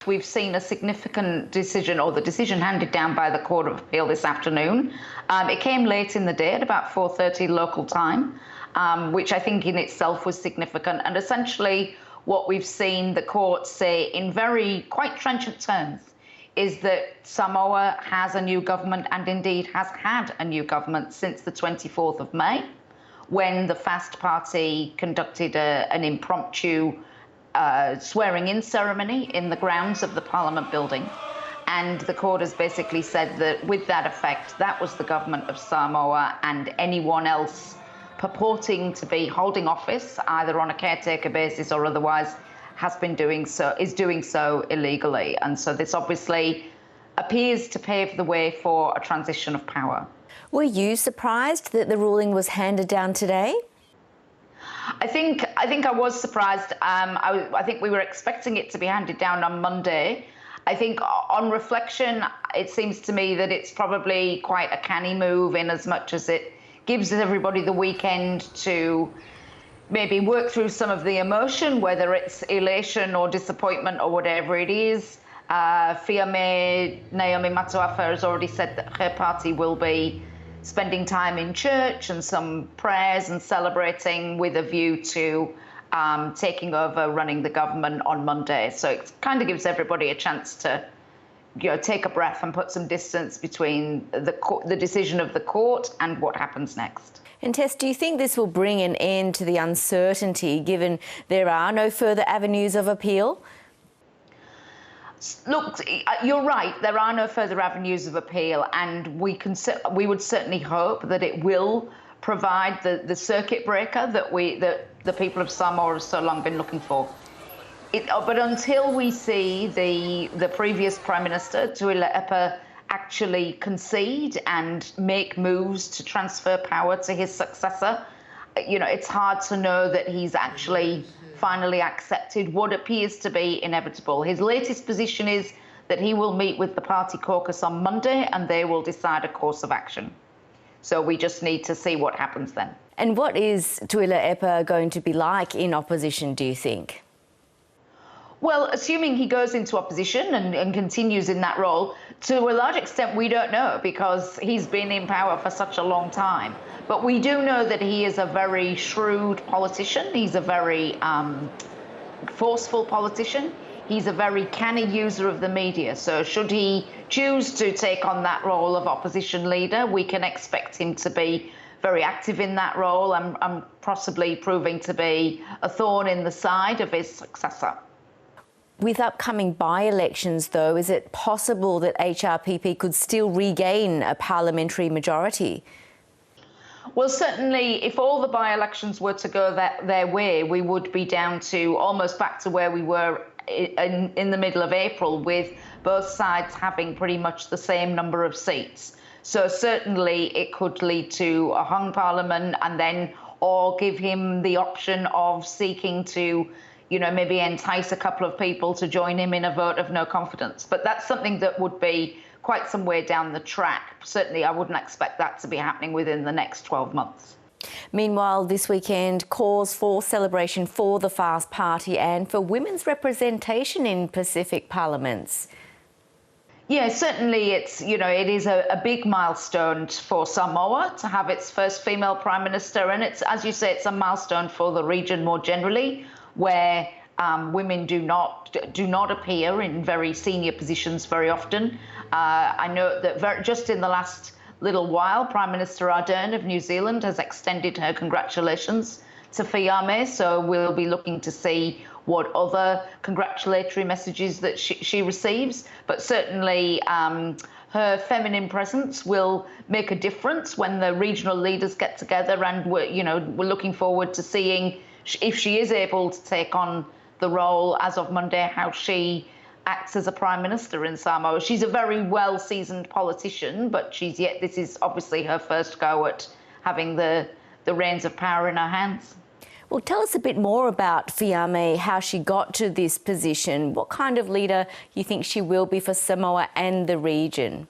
We've seen a significant decision, or the decision handed down by the Court of Appeal this afternoon. It came late in the day at about 4:30 local time, which I think in itself was significant. And essentially what we've seen the court say in very quite trenchant terms is that Samoa has a new government, and indeed has had a new government since the 24th of May, when the FAST Party conducted an impromptu swearing-in ceremony in the grounds of the Parliament building. And the court has basically said that with that effect, that was the government of Samoa, and anyone else purporting to be holding office, either on a caretaker basis or otherwise, is doing so illegally. And so this obviously appears to pave the way for a transition of power. Were you surprised that the ruling was handed down today? I think I was surprised. I think we were expecting it to be handed down on Monday. I think on reflection, it seems to me that it's probably quite a canny move, in as much as it gives everybody the weekend to maybe work through some of the emotion, whether it's elation or disappointment or whatever it is. Fiame Naomi Matuafa has already said that her party will be spending time in church and some prayers and celebrating, with a view to taking over running the government on Monday. So it kind of gives everybody a chance to, take a breath and put some distance between the decision of the court and what happens next. And Tess, do you think this will bring an end to the uncertainty, given there are no further avenues of appeal? Look, you're right. There are no further avenues of appeal, and we would certainly hope that it will provide the circuit breaker that the people of Samoa have so long been looking for. But until we see the previous Prime Minister, Tuila Epa, actually concede and make moves to transfer power to his successor, it's hard to know that he's actually finally accepted what appears to be inevitable. His latest position is that he will meet with the party caucus on Monday and they will decide a course of action. So we just need to see what happens then. And what is Tuila Epa going to be like in opposition, do you think? Well, assuming he goes into opposition and continues in that role, to a large extent we don't know, because he's been in power for such a long time. But we do know that he is a very shrewd politician. He's a very forceful politician. He's a very canny user of the media. So should he choose to take on that role of opposition leader, we can expect him to be very active in that role, and possibly proving to be a thorn in the side of his successor. With upcoming by-elections, though, is it possible that HRPP could still regain a parliamentary majority? Well, certainly, if all the by-elections were to go their way, we would be down to almost back to where we were in the middle of April, with both sides having pretty much the same number of seats. So certainly it could lead to a hung parliament, and then, or give him the option of seeking to maybe entice a couple of people to join him in a vote of no confidence. But that's something that would be quite some way down the track. Certainly, I wouldn't expect that to be happening within the next 12 months. Meanwhile, this weekend calls for celebration for the FAST Party and for women's representation in Pacific parliaments. Yeah, certainly it is a big milestone for Samoa to have its first female Prime Minister, and it's, as you say, it's a milestone for the region more generally, where women do not appear in very senior positions very often. I know that just in the last little while, Prime Minister Ardern of New Zealand has extended her congratulations to Fiame, so we'll be looking to see what other congratulatory messages that she receives. But certainly her feminine presence will make a difference when the regional leaders get together, and we're looking forward to seeing, if she is able to take on the role as of Monday, how she acts as a Prime Minister in Samoa. She's a very well-seasoned politician, but this is obviously her first go at having the reins of power in her hands. Well, tell us a bit more about Fiame, how she got to this position. What kind of leader you think she will be for Samoa and the region?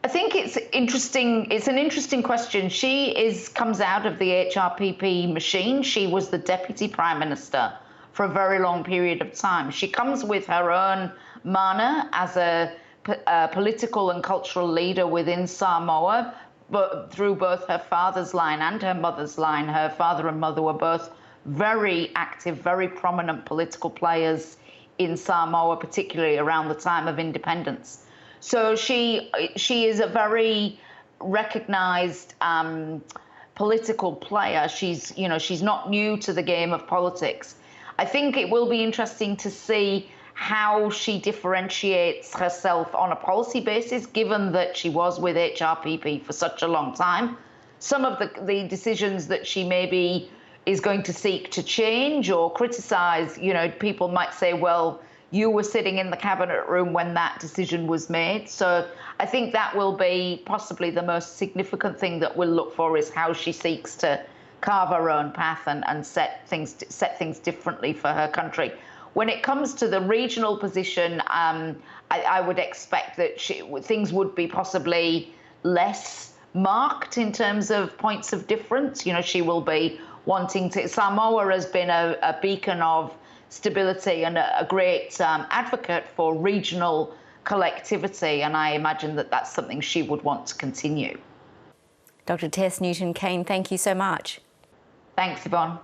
I think it's interesting. It's an interesting question. She comes out of the HRPP machine. She was the Deputy Prime Minister for a very long period of time. She comes with her own mana as a political and cultural leader within Samoa, but through both her father's line and her mother's line. Her father and mother were both very active, very prominent political players in Samoa, particularly around the time of independence. So she is a very recognized political player. She's not new to the game of politics. I think it will be interesting to see how she differentiates herself on a policy basis, given that she was with HRPP for such a long time. Some of the decisions that she maybe is going to seek to change or criticize, people might say, well, you were sitting in the cabinet room when that decision was made. So I think that will be possibly the most significant thing that we'll look for, is how she seeks to carve her own path and set things differently for her country. When it comes to the regional position, I would expect that things would be possibly less marked in terms of points of difference. She will be wanting to. Samoa has been a beacon of stability and a great advocate for regional collectivity, and I imagine that that's something she would want to continue. Dr. Tess Newton-Cain, thank you so much. Thanks, Yvonne.